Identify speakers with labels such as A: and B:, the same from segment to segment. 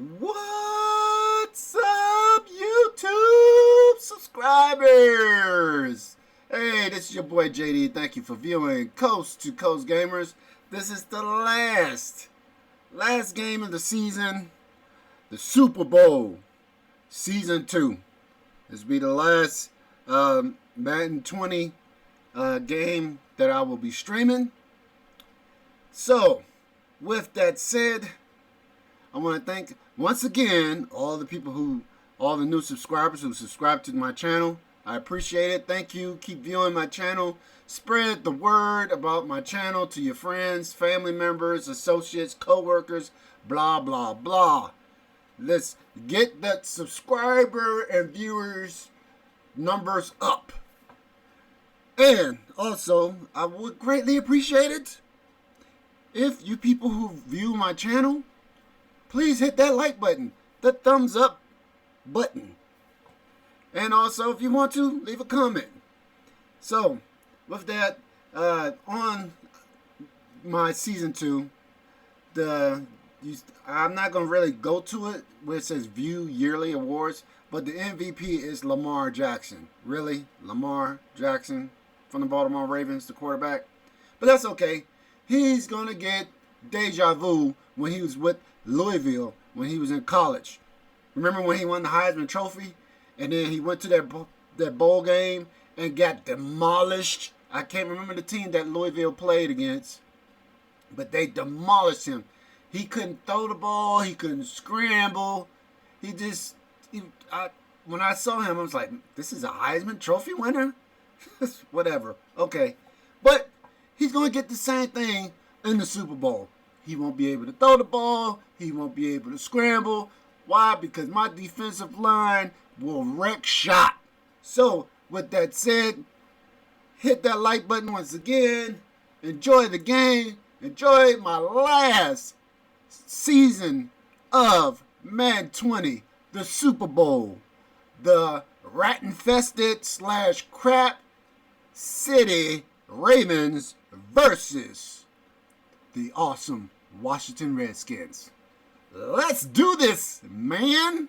A: What's up, YouTube subscribers? Hey, this is your boy JD. Thank you for viewing Coast to Coast Gamers. This is the last game of the season, the Super Bowl, Season 2. This will be the last Madden 20 game that I will be streaming. So, with that said, I want to thank once again all the new subscribers who subscribe to my channel. I appreciate it. Thank you. Keep viewing my channel. Spread the word about my channel to your friends, family members, associates, co-workers, blah, blah, blah. Let's get that subscriber and viewers numbers up. And also, I would greatly appreciate it if you people who view my channel, please hit that like button, the thumbs up button. And also, if you want to, leave a comment. So, with that, on my Season 2, I'm not going to really go to it where it says View Yearly Awards, but the MVP is Lamar Jackson. Really? Lamar Jackson from the Baltimore Ravens, the quarterback? But that's okay. He's going to get deja vu when he was with Louisville when he was in college. Remember when he won the Heisman Trophy? And then he went to that bowl game and got demolished. I can't remember the team that Louisville played against, but they demolished him. He couldn't throw the ball. He couldn't scramble. When I saw him, I was like, this is a Heisman Trophy winner? Whatever. Okay. But he's going to get the same thing in the Super Bowl. He won't be able to throw the ball. He won't be able to scramble. Why? Because my defensive line will wreck shop. So, with that said, hit that like button once again. Enjoy the game. Enjoy my last season of Madden 20, the Super Bowl. The rat-infested / crap city Ravens versus the awesome Washington Redskins. Let's do this, man!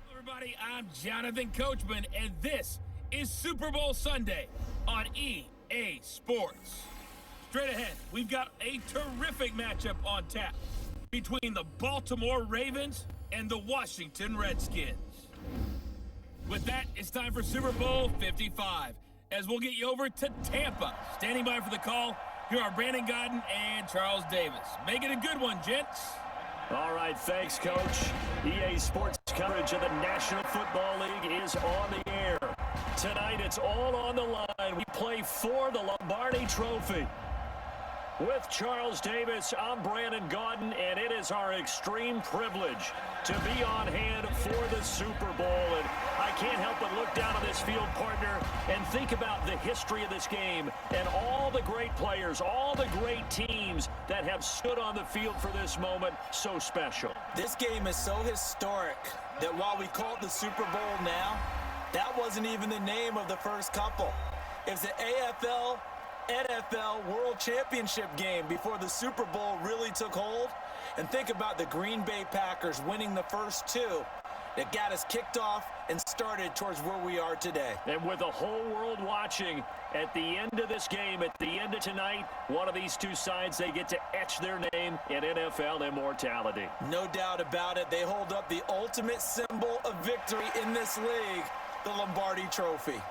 B: Hello everybody, I'm Jonathan Coachman, and this is Super Bowl Sunday on EA Sports. Straight ahead, we've got a terrific matchup on tap between the Baltimore Ravens and the Washington Redskins. With that, it's time for Super Bowl 55, as we'll get you over to Tampa. Standing by for the call, here are Brandon Godden and Charles Davis. Make it a good one, gents.
C: All right, thanks, Coach. EA Sports coverage of the National Football League is on the air. Tonight, it's all on the line. We play for the Lombardi Trophy. With Charles Davis, I'm Brandon Godden, and it is our extreme privilege to be on hand for the Super Bowl. And I can't help but look down on this field, partner, and think about the history of this game and all the great players, all the great teams that have stood on the field for this moment. So special.
D: This game is so historic that while we call it the Super Bowl now, that wasn't even the name of the first couple. It's the AFL NFL World Championship game before the Super Bowl really took hold. And think about the Green Bay Packers winning the first two that got us kicked off and started towards where we are today.
C: And with the whole world watching, at the end of this game, at the end of tonight, one of these two sides, they get to etch their name in NFL immortality.
D: No doubt about it. They hold up the ultimate symbol of victory in this league, the Lombardi Trophy.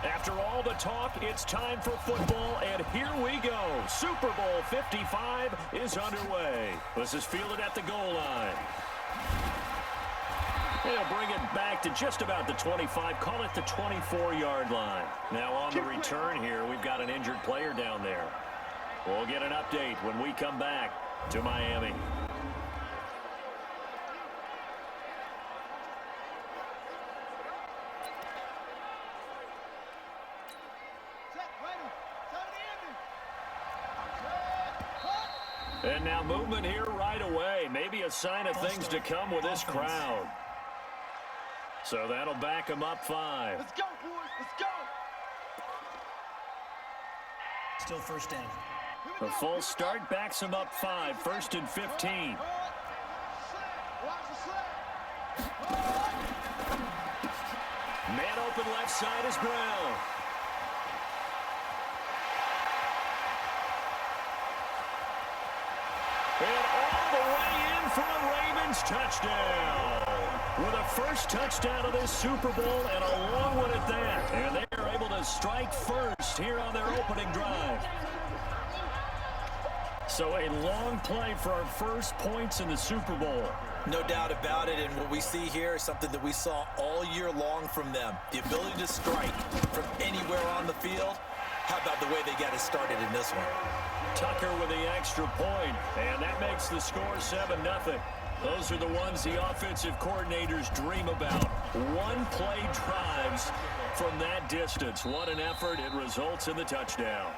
C: After all the talk, it's time for football, and here we go. Super Bowl 55 is underway. This is fielded at the goal line. He'll bring it back to just about the 25. Call it the 24-yard line. Now on the return here, we've got an injured player down there. We'll get an update when we come back to Miami. And now movement here right away. Maybe a sign of things to come with this crowd. So that'll back them up 5.
E: Let's go, boys. Let's go.
F: Still first down.
C: The full start backs them up 5. 1st and 15. Man open left side is Brown. And all the way in for a Ravens touchdown. With a first touchdown of this Super Bowl and a long one at that. And they are able to strike first here on their opening drive. So a long play for our first points in the Super Bowl.
D: No doubt about it, and what we see here is something that we saw all year long from them. The ability to strike from anywhere on the field. How about the way they got it started in this one?
C: Tucker with the extra point, and that makes the score 7-0. Those are the ones the offensive coordinators dream about. One-play drives from that distance. What an effort. It results in the touchdown.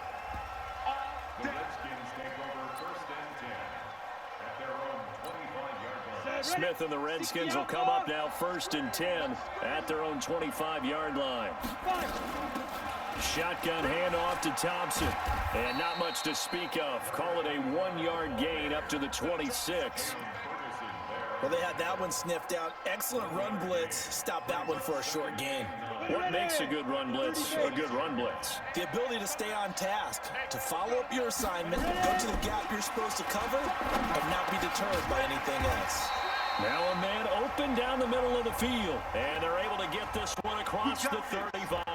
G: The Redskins take over 1st and 10 at their own 25-yard line.
C: Smith and the Redskins will come up now 1st and 10 at their own 25-yard line. Shotgun handoff to Thompson. And not much to speak of. Call it a 1-yard gain up to the 26.
D: Well, they had that one sniffed out. Excellent run blitz. Stop that one for a short gain.
C: What makes a good run blitz a good run blitz?
D: The ability to stay on task, to follow up your assignment, go to the gap you're supposed to cover, and not be deterred by anything else.
C: Now a man open down the middle of the field. And they're able to get this one across the 35.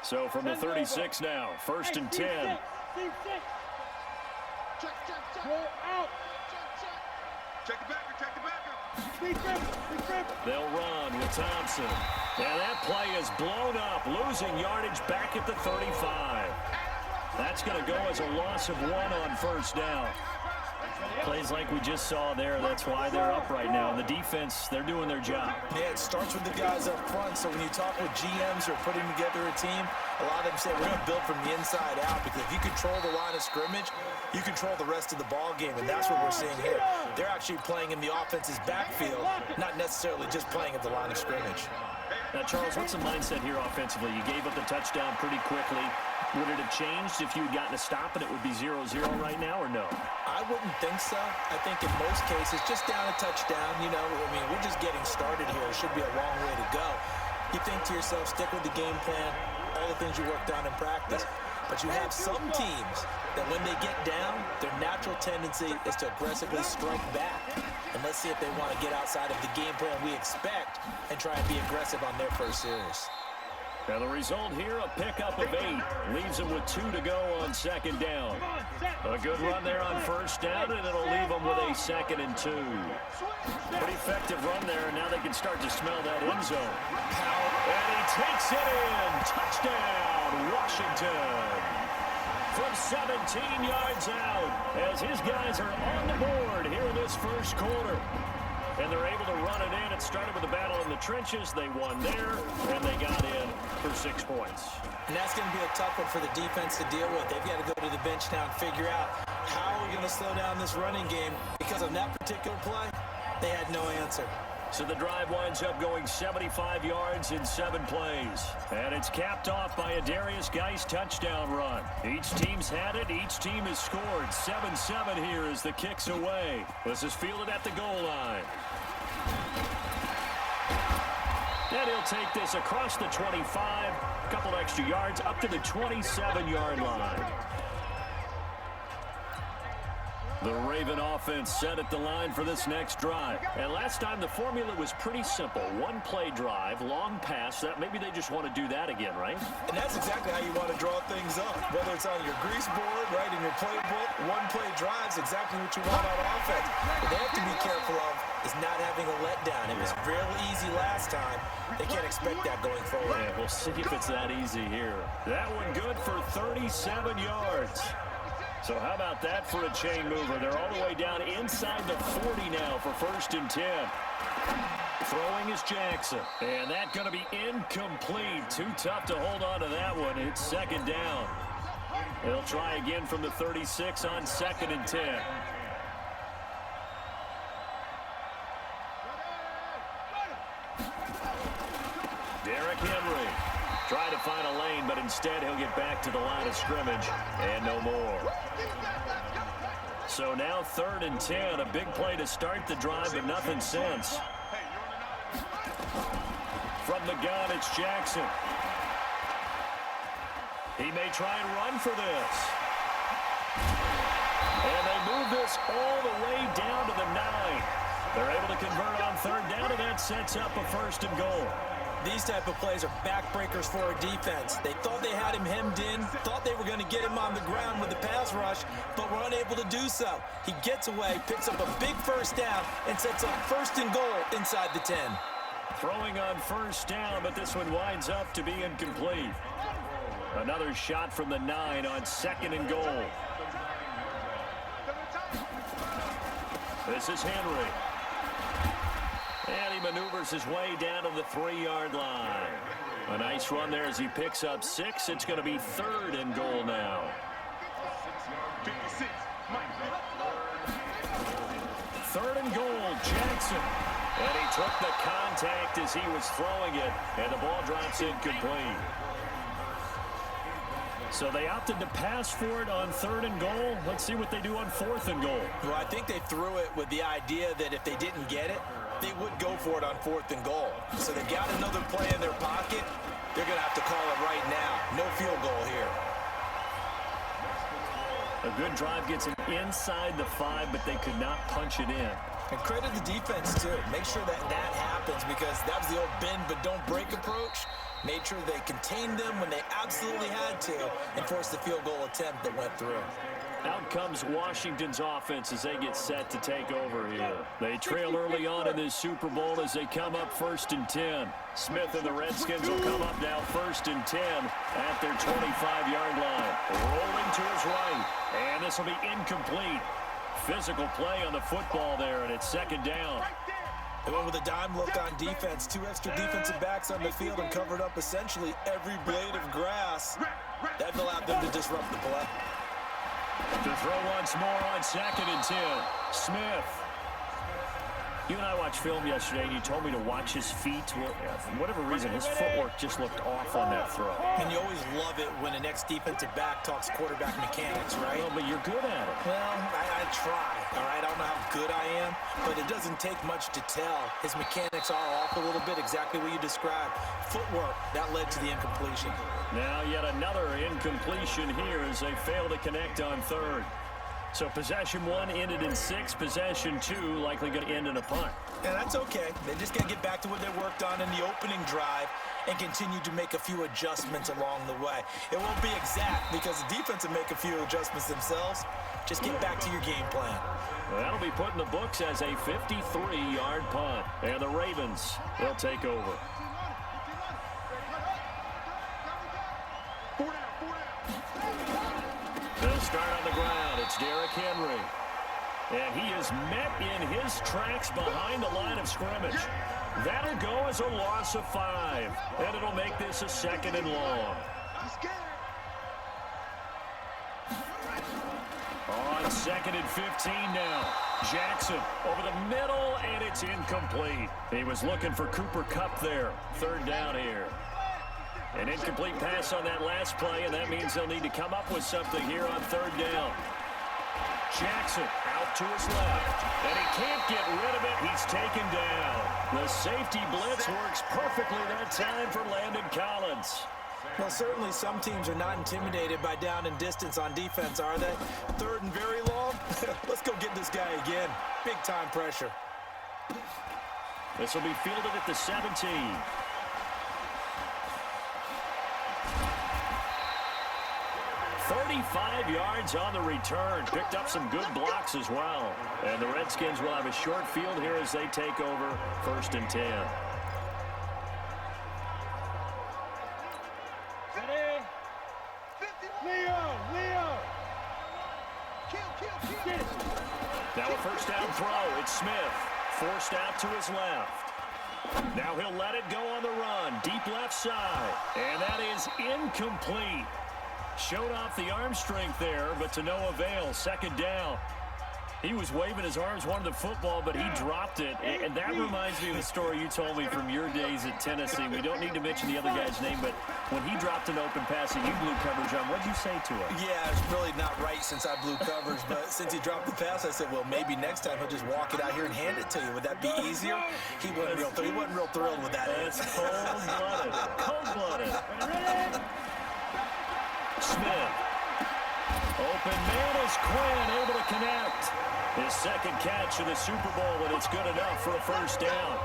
C: So from the 36 now, 1st and 10. They'll run with Thompson. And that play is blown up, losing yardage back at the 35. That's going to go as a loss of 1 on 1st down. Plays like we just saw there, that's why they're up right now. The defense, they're doing their job.
D: Yeah, it starts with the guys up front, so when you talk with GMs who are putting together a team, a lot of them say we're going to build from the inside out, because if you control the line of scrimmage, you control the rest of the ball game, and that's what we're seeing here. They're actually playing in the offense's backfield, not necessarily just playing at the line of scrimmage.
C: Now, Charles, what's the mindset here offensively? You gave up the touchdown pretty quickly. Would it have changed if you had gotten a stop and it would be 0-0 right now, or no?
D: I wouldn't think so. I think in most cases, just down a touchdown, you know, I mean, we're just getting started here. It should be a long way to go. You think to yourself, stick with the game plan, all the things you worked on in practice. But you have some teams that when they get down, their natural tendency is to aggressively strike back. And let's see if they want to get outside of the game plan we expect and try and be aggressive on their first series.
C: Now the result here, a pickup of 8. Leaves them with 2 to go on 2nd down. A good run there on 1st down, and it'll leave them with a 2nd and 2. Pretty effective run there, and now they can start to smell that end zone. And he takes it in. Touchdown, Washington. From 17 yards out, as his guys are on the board here in this first quarter. And they're able to run it in. It started with a battle in the trenches. They won there, and they got in for 6 points.
D: And that's going to be a tough one for the defense to deal with. They've got to go to the bench now and figure out how we're going to slow down this running game. Because on that particular play, they had no answer.
C: So the drive winds up going 75 yards in 7 plays. And it's capped off by a Darius Geis touchdown run. Each team's had it. Each team has scored. 7-7 here as the kick's away. This is fielded at the goal line. And he'll take this across the 25. A couple extra yards up to the 27-yard line. The Raven offense set at the line for this next drive. And last time the formula was pretty simple. One play drive, long pass. That maybe they just want to do that again, right?
D: And that's exactly how you want to draw things up. Whether it's on your grease board, right, in your playbook, one play drive's exactly what you want on offense. What they have to be careful of is not having a letdown. It was fairly easy last time. They can't expect that going forward.
C: Yeah, we'll see if it's that easy here. That one good for 37 yards. So how about that for a chain mover? They're all the way down inside the 40 now for 1st and 10. Throwing is Jackson. And that's going to be incomplete. Too tough to hold on to that one. It's 2nd down. They'll try again from the 36 on 2nd and 10. Derrick Henry trying to find a lane, but instead he'll get back to the line of scrimmage and no more. So now 3rd and 10, a big play to start the drive, but nothing since. From the gun, it's Jackson. He may try and run for this. And they move this all the way down to the 9. They're able to convert on 3rd down, and that sets up a 1st and goal.
D: These type of plays are backbreakers for a defense. They thought they had him hemmed in, thought they were going to get him on the ground with the pass rush, but were unable to do so. He gets away, picks up a big 1st down, and sets up 1st and goal inside the 10.
C: Throwing on 1st down, but this one winds up to be incomplete. Another shot from the 9 on 2nd and goal. This is Henry. And he maneuvers his way down to the 3-yard line. A nice run there as he picks up 6. It's going to be 3rd and goal now. 3rd and goal, Jackson. And he took the contact as he was throwing it, and the ball drops incomplete. So they opted to pass for it on 3rd and goal. Let's see what they do on 4th and goal.
D: Well, I think they threw it with the idea that if they didn't get it, they would go for it on 4th and goal. So they got another play in their pocket. They're going to have to call it right now. No field goal here.
C: A good drive gets them inside the 5, but they could not punch it in.
D: And credit the defense, too. Make sure that that happens because that was the old bend but don't break approach. Made sure they contained them when they absolutely had to and forced the field goal attempt that went through.
C: Out comes Washington's offense as they get set to take over here. They trail early on in this Super Bowl as they come up 1st and 10. Smith and the Redskins will come up now 1st and 10 at their 25-yard line. Rolling to his right, and this will be incomplete. Physical play on the football there, and it's 2nd down.
D: They went with a dime look on defense. 2 extra defensive backs on the field and covered up essentially every blade of grass. That allowed them to disrupt the play.
C: To throw once more on 2nd and 10. Smith. You and I watched film yesterday, and you told me to watch his feet. Well, for whatever reason, his footwork just looked off on that throw.
D: And you always love it when an ex-defensive back talks quarterback mechanics, right?
C: Well, but you're good at it.
D: Well, I try, all right? I don't know how good I am, but it doesn't take much to tell. His mechanics are off a little bit, exactly what you described. Footwork, that led to the incompletion.
C: Now yet another incompletion here as they fail to connect on 3rd. So possession 1 ended in 6. Possession 2 likely going to end in a punt.
D: And that's okay. They just got to get back to what they worked on in the opening drive and continue to make a few adjustments along the way. It won't be exact because the defense will make a few adjustments themselves. Just get back to your game plan.
C: Well, that'll be put in the books as a 53-yard punt. And the Ravens, they'll take over. They'll start on the ground. It's Derrick Henry. And he is met in his tracks behind the line of scrimmage. That'll go as a loss of 5. And it'll make this a 2nd and long. On 2nd and 15 now. Jackson over the middle, and it's incomplete. He was looking for Cooper Kupp there. 3rd down here. An incomplete pass on that last play, and that means they'll need to come up with something here on 3rd down. Jackson out to his left, and he can't get rid of it. He's taken down. The safety blitz works perfectly that time for Landon Collins.
D: Well, certainly some teams are not intimidated by down and distance on defense, are they? Third and very long? Let's go get this guy again. Big time pressure.
C: This will be fielded at the 17. 35 yards on the return. Picked up some good blocks as well. And the Redskins will have a short field here as they take over 1st and 10. Now a first down throw. It's Smith. Forced out to his left. Now he'll let it go on the run. Deep left side. And that is incomplete. Showed off the arm strength there, but to no avail. 2nd down. He was waving his arms, wanted the football, but he dropped it. And that reminds me of the story you told me from your days at Tennessee. We don't need to mention the other guy's name, but when he dropped an open pass and you blew coverage on, what'd you say to him?
D: Yeah, it's really not right since I blew coverage, but since he dropped the pass, I said, well, maybe next time he'll just walk it out here and hand it to you. Would that be easier? He wasn't real thrilled with that.
C: It's cold-blooded. Cold-blooded. Smith. Open man is Quinn, able to connect. His 2nd catch in the Super Bowl, and it's good enough for a first down.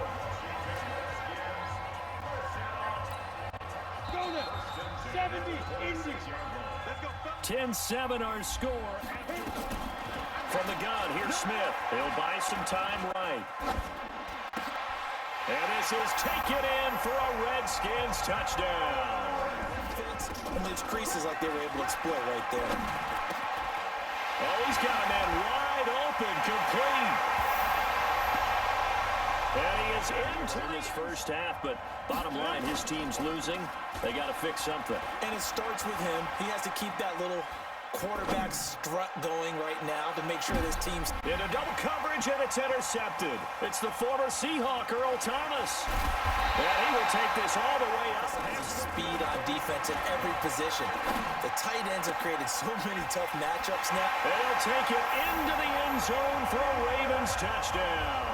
C: 10-7 our score. From the gun, here's Smith. He'll buy some time right. And this is taken in for a Redskins touchdown.
D: And these creases like they were able to exploit right there.
C: Oh, he's got a man wide open, complete. And he is into this first half, but bottom line, his team's losing. They got to fix something.
D: And it starts with him. He has to keep that little quarterback strut going right now to make sure this team's
C: into double coverage, and it's intercepted. It's the former Seahawk, Earl Thomas. And he will take this all the way up.
D: Speed on defense in every position. The tight ends have created so many tough matchups now.
C: And he'll take it into the end zone for a Ravens touchdown.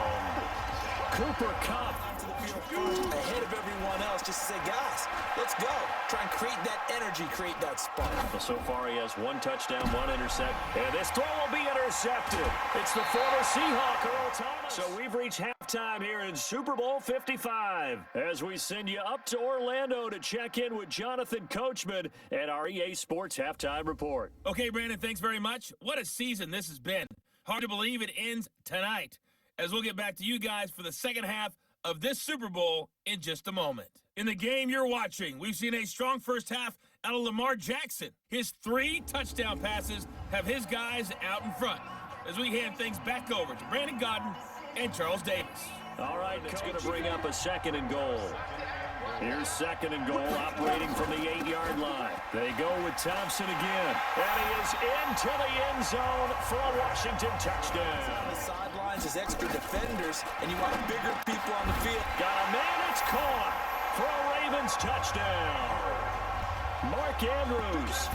C: Cooper Kupp
D: ahead of everyone else just to say, guys, let's go. Try and create that energy, create that spark.
C: Well, so far he has 1 touchdown, 1 intercept, and this throw will be intercepted. It's the former Seahawk, Earl Thomas. So we've reached halftime here in Super Bowl 55 as we send you up to Orlando to check in with Jonathan Coachman at our EA Sports Halftime Report.
B: Okay, Brandon, thanks very much. What a season this has been. Hard to believe it ends tonight, as we'll get back to you guys for the second half of this Super Bowl in just a moment. In the game you're watching, we've seen a strong first half out of Lamar Jackson. His 3 touchdown passes have his guys out in front, as we hand things back over to Brandon Godden and Charles Davis.
C: All right, it's going to bring up a 2nd and goal. Here's 2nd and goal, operating from the 8-yard line. They go with Thompson again, and he is into the end zone for a Washington touchdown.
D: On the sidelines is extra defenders, and you want bigger people on the field.
C: Got a man, it's caught for a Ravens touchdown. Mark Andrews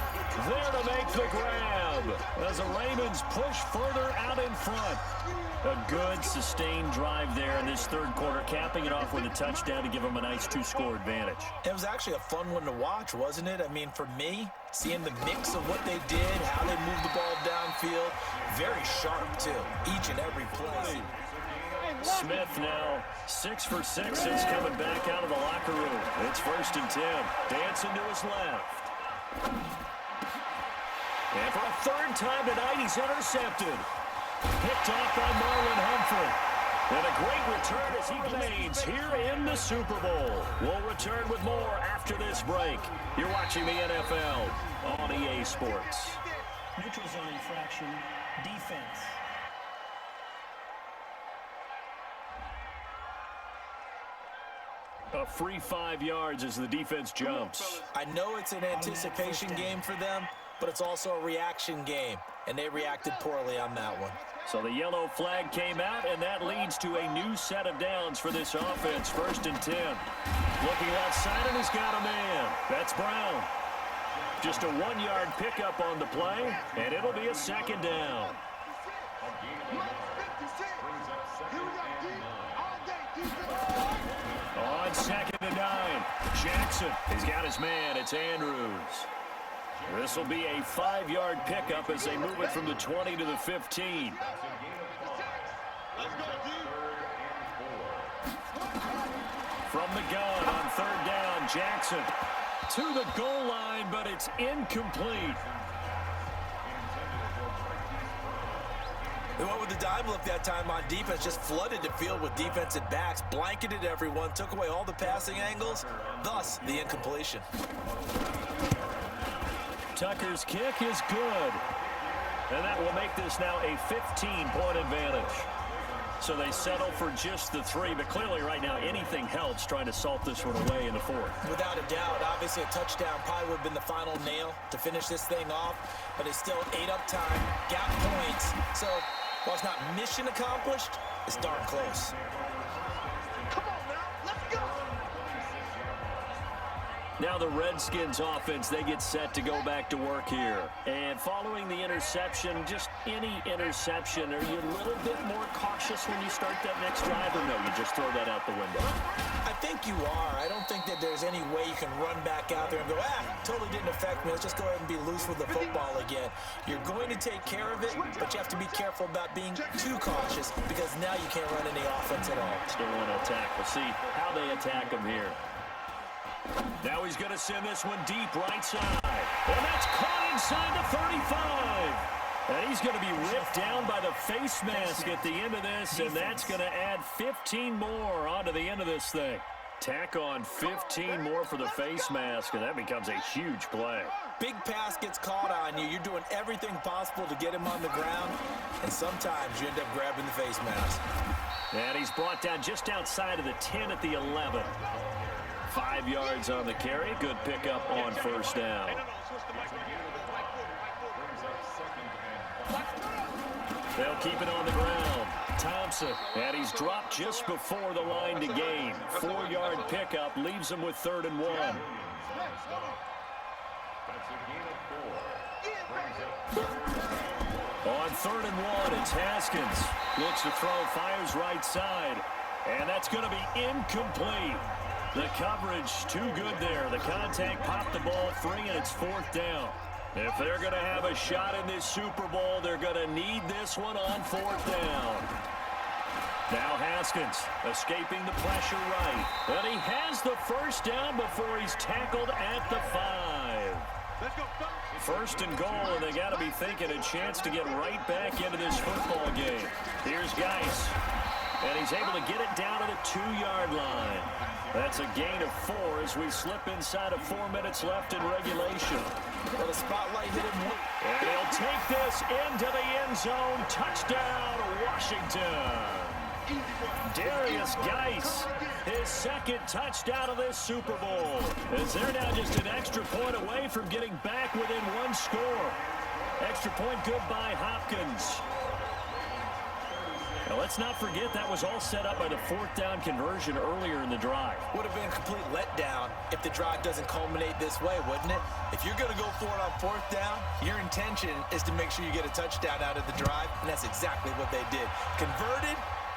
C: there to make the grab as the Ravens push further out in front. A good, sustained drive there in this 3rd quarter, capping it off with a touchdown to give them a nice 2-score advantage.
D: It was actually a fun one to watch, wasn't it? I mean, for me, seeing the mix of what they did, how they moved the ball downfield, very sharp, too, each and every play.
C: Smith now 6 for 6 since coming back out of the locker room. It's 1st and 10. Dancing to his left. And for a 3rd time tonight, he's intercepted. Picked off by Marlon Humphrey. And a great return as he remains here in the Super Bowl. We'll return with more after this break. You're watching the NFL on EA Sports.
F: Neutral zone infraction, defense.
C: A free 5 yards as the defense jumps.
D: I know it's an anticipation game for them, but it's also a reaction game, and they reacted poorly on that one.
C: So the yellow flag came out, and that leads to a new set of downs for this offense. 1st and 10. Looking outside, and he's got a man. That's Brown. Just a 1-yard pickup on the play, and it'll be a 2nd down. On 2nd and 9, Jackson. He's got his man. It's Andrews. This will be a 5-yard pickup as they move it from the 20 to the 15. From the gun on third down, Jackson to the goal line, but it's incomplete.
D: They went with the dime look that time on defense, just flooded the field with defensive backs, blanketed everyone, took away all the passing angles, thus the incompletion.
C: Tucker's kick is good, and that will make this now a 15-point advantage. So they settle for just the 3, but clearly right now anything helps trying to salt this one away in the 4th.
D: Without a doubt, obviously a touchdown probably would have been the final nail to finish this thing off, but it's still 8 up time, gap points. So while it's not mission accomplished, it's darn close.
E: Come on now, let's go!
C: Now the Redskins offense, they get set to go back to work here. And following the interception, just any interception, are you a little bit more cautious when you start that next drive, or no, you just throw that out the window?
D: I think you are. I don't think that there's any way you can run back out there and go, totally didn't affect me. Let's just go ahead and be loose with the football again. You're going to take care of it, but you have to be careful about being too cautious because now you can't run any offense at all.
C: Still want to attack. We'll see how they attack him here. Now he's going to send this one deep right side. And that's caught inside the 35. And he's going to be ripped down by the face mask at the end of this, and that's going to add 15 more onto the end of this thing. Tack on 15 more for the face mask, and that becomes a huge play.
D: Big pass gets caught on you. You're doing everything possible to get him on the ground, and sometimes you end up grabbing the face mask.
C: And he's brought down just outside of the 10 at the 11. 5 yards on the carry. Good pickup on first down. They'll keep it on the ground. Thompson, and he's dropped just before the line to gain. 4-yard pickup leaves him with 3rd and 1. On 3rd and 1, it's Haskins. Looks to throw, fires right side. And that's going to be incomplete. The coverage too good there. The contact popped the ball free, and it's 4th down. If they're going to have a shot in this Super Bowl, they're going to need this one on 4th down. Now Haskins escaping the pressure right. And he has the first down before he's tackled at the 5. 1st and goal, and they got to be thinking a chance to get right back into this football game. Here's Geis. And he's able to get it down to the 2-yard line. That's a gain of 4 as we slip inside of 4 minutes left in regulation.
D: Well, the spotlight hit him.
C: And he'll take this into the end zone. Touchdown, Washington. Darius Geis, his 2nd touchdown of this Super Bowl. As they're now just an extra point away from getting back within 1 score. Extra point good by Hopkins. Now, let's not forget that was all set up by the 4th down conversion earlier in the drive.
D: Would have been a complete letdown if the drive doesn't culminate this way, wouldn't it? If you're going to go for it on 4th down, your intention is to make sure you get a touchdown out of the drive, and that's exactly what they did. Converted,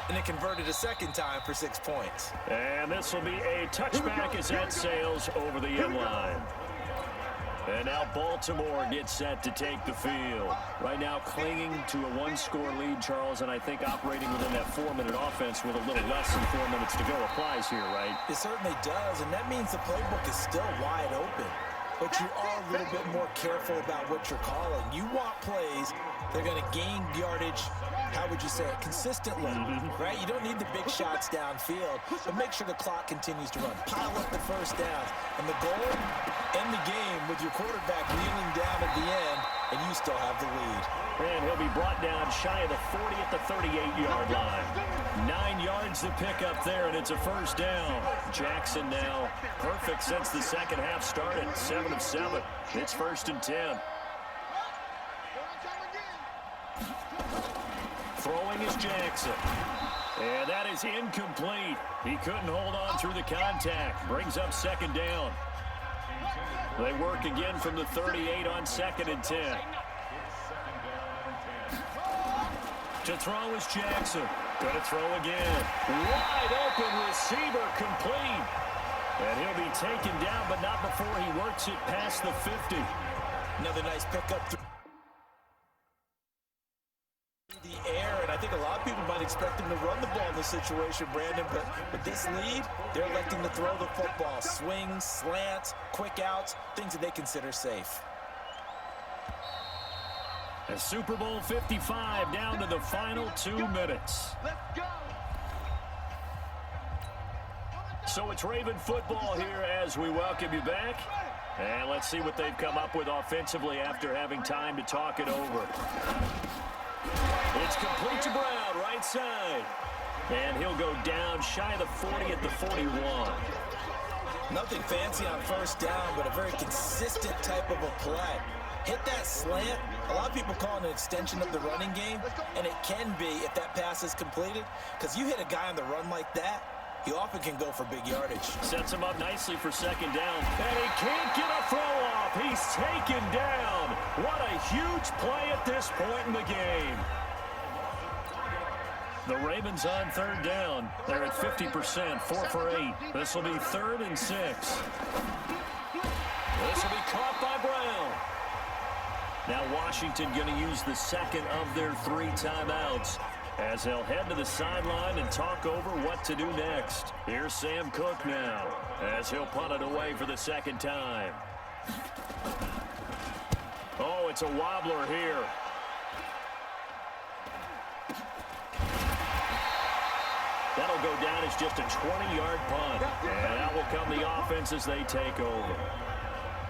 D: and it converted a 2nd time for 6 points.
C: And this will be a touchback as that sails over the end line. And now Baltimore gets set to take the field. Right now clinging to a 1-score lead, Charles, and I think operating within that 4-minute offense with a little less than 4 minutes to go applies here, right?
D: It certainly does, and that means the playbook is still wide open. But you are a little bit more careful about what you're calling. You want plays that are going to gain yardage, how would you say it, consistently, right? You don't need the big shots downfield, but make sure the clock continues to run. Pile up the first downs. And the goal, end the game with your quarterback kneeling down at the end, and you still have the lead.
C: And he'll be brought down shy of the 40 at the 38-yard line. 9 yards to pick up there, and it's a first down. Jackson now perfect since the second half started. 7 of 7. It's 1st and 10. Throwing is Jackson. And that is incomplete. He couldn't hold on through the contact. Brings up 2nd down. They work again from the 38 on 2nd and 10. To throw is Jackson. Going to throw again. Wide open receiver complete. And he'll be taken down, but not before he works it past the 50.
D: Another nice pickup through the air, and I think a lot of people might expect him to run the ball in this situation, Brandon, but with this lead, they're electing to throw the football. Swings, slants, quick outs, things that they consider safe.
C: A Super Bowl 55 down to the final 2 minutes.
E: Let's go.
C: So it's Raven football here as we welcome you back. And let's see what they've come up with offensively after having time to talk it over. It's complete to Brown, right side. And he'll go down shy of the 40 at the 41.
D: Nothing fancy on first down, but a very consistent type of a play. Hit that slant. A lot of people call it an extension of the running game, and it can be if that pass is completed, because you hit a guy on the run like that, he often can go for big yardage.
C: Sets him up nicely for second down. And he can't get a throw off. He's taken down. What a huge play at this point in the game. The Ravens on third down. They're at 50%, 4 for 8. This will be 3rd and 6. This will be caught by Brown. Now Washington going to use the second of their 3 timeouts as they'll head to the sideline and talk over what to do next. Here's Sam Cook now as he'll punt it away for the second time. Oh, it's a wobbler here. That'll go down as just a 20-yard punt. And out will come the offense as they take over.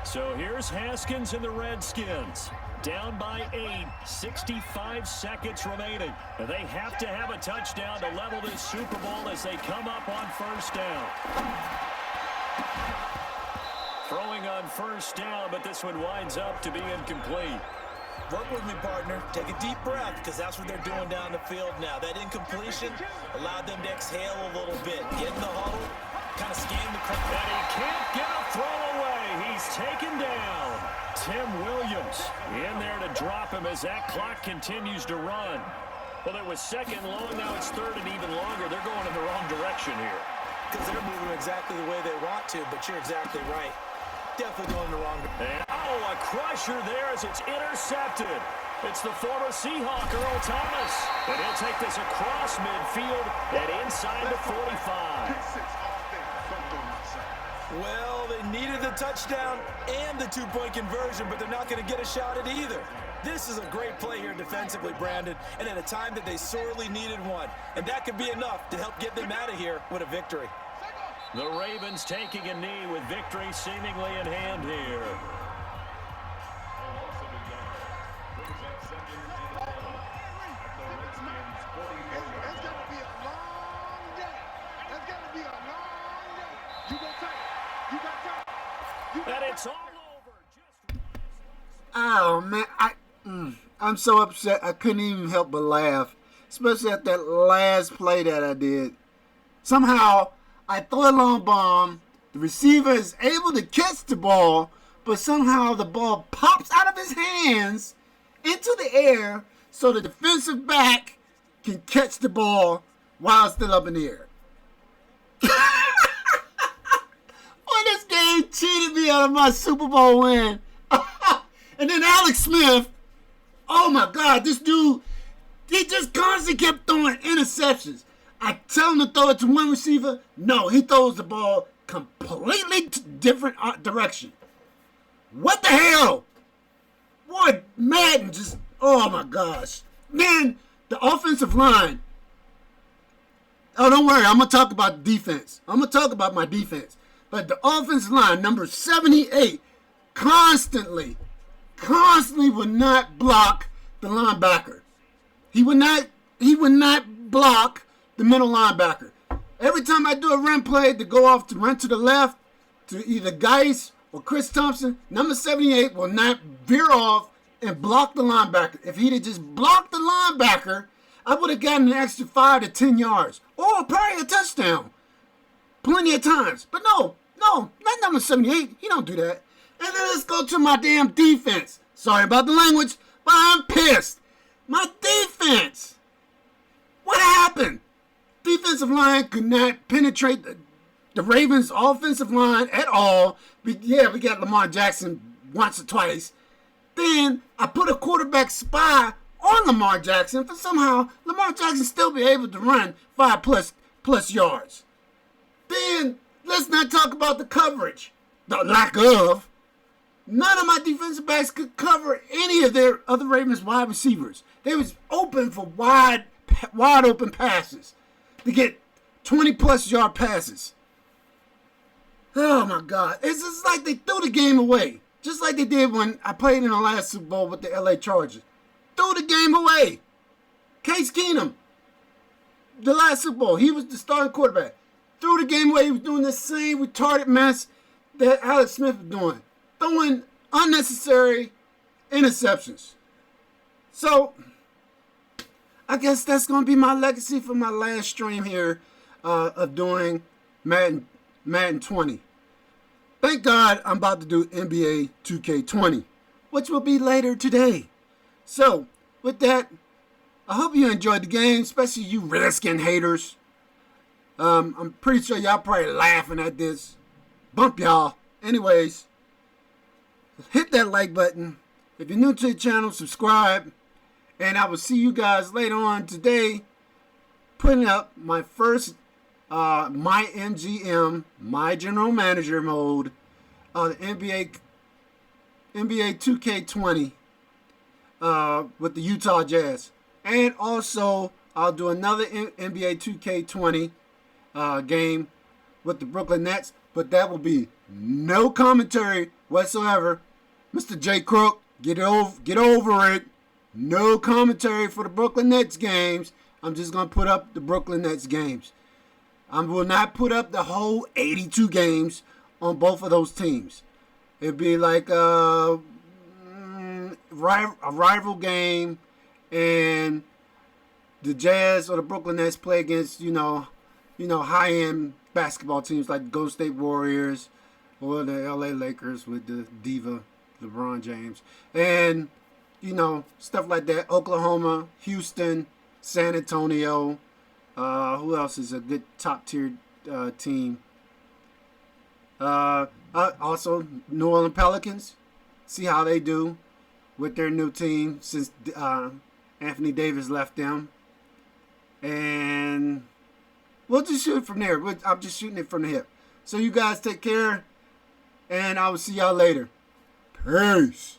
C: So here's Haskins and the Redskins. Down by 8, 65 seconds remaining. And they have to have a touchdown to level this Super Bowl as they come up on first down. Throwing on first down, but this one winds up to be incomplete.
D: Work with me, partner. Take a deep breath, because that's what they're doing down the field now. That incompletion allowed them to exhale a little bit. Get in the huddle, kind of scan the crowd.
C: And he can't get a throw away. He's taken down. Tim Williams in there to drop him as that clock continues to run. Well, it was second long. Now it's 3rd and even longer. They're going in the wrong direction here.
D: Because they're moving exactly the way they want to, but you're exactly right. Definitely going the wrong direction.
C: A crusher there as it's intercepted. It's the former Seahawk, Earl Thomas. And he'll take this across midfield and inside the 45.
D: Well, they needed the touchdown and the 2-point conversion, but they're not going to get a shot at either. This is a great play here defensively, Brandon, and at a time that they sorely needed one. And that could be enough to help get them out of here with a victory.
C: The Ravens taking a knee with victory seemingly in hand here. And it's all over.
A: Oh man, I'm so upset. I couldn't even help but laugh, especially at that last play that I did. Somehow I throw a long bomb. The receiver is able to catch the ball, but somehow the ball pops out of his hands into the air, so the defensive back can catch the ball while it's still up in the air. Boy, this game cheated me out of my Super Bowl win. And then Alex Smith, oh my God, this dude, he just constantly kept throwing interceptions. I tell him to throw it to one receiver. No, he throws the ball completely different direction. What the hell? Boy, Madden just, oh my gosh. Man, the offensive line. Oh, don't worry, I'm going to talk about defense. I'm going to talk about my defense. But the offensive line, number 78, constantly would not block the linebacker. He would not block the middle linebacker. Every time I do a run play to go off to run to the left, to either Geis or Chris Thompson, number 78 will not veer off and block the linebacker. If he'd have just blocked the linebacker, I would have gotten an extra 5 to 10 yards. Or probably a touchdown. Plenty of times. But no, not number 78. He don't do that. And then let's go to my damn defense. Sorry about the language, but I'm pissed. My defense. What happened? Defensive line could not penetrate the Ravens' offensive line at all. We got Lamar Jackson once or twice. Then I put a quarterback spy on Lamar Jackson for somehow Lamar Jackson still be able to run 5+ yards. Then let's not talk about the coverage, the lack of. None of my defensive backs could cover any of their other Ravens wide receivers. They was open for wide open passes to get 20+ yard passes. Oh my God. It's just like they threw the game away. Just like they did when I played in the last Super Bowl with the LA Chargers. Threw the game away. Case Keenum, the last Super Bowl, he was the starting quarterback. Threw the game away. He was doing the same retarded mess that Alex Smith was doing. Throwing unnecessary interceptions. So, I guess that's going to be my legacy for my last stream here of doing Madden 20. Thank God I'm about to do NBA 2K20, which will be later today. So, with that, I hope you enjoyed the game, especially you Redskins haters. I'm pretty sure y'all probably laughing at this. Bump y'all. Anyways, hit that like button. If you're new to the channel, subscribe. And I will see you guys later on today, putting up my first my MGM, my general manager mode on NBA 2K20 with the Utah Jazz. And also, I'll do another NBA 2K20 game with the Brooklyn Nets, but that will be no commentary whatsoever. Mr. J. Crook, get over it. No commentary for the Brooklyn Nets games. I'm just going to put up the Brooklyn Nets games. I will not put up the whole 82 games on both of those teams. It'd be like a rival game, and the Jazz or the Brooklyn Nets play against, high-end basketball teams like the Golden State Warriors or the LA Lakers with the diva LeBron James. And, stuff like that. Oklahoma, Houston, San Antonio. Who else is a good top-tier team? Also, New Orleans Pelicans. See how they do with their new team since Anthony Davis left them. And we'll just shoot it from there. I'm just shooting it from the hip. So you guys take care, and I will see y'all later. Peace.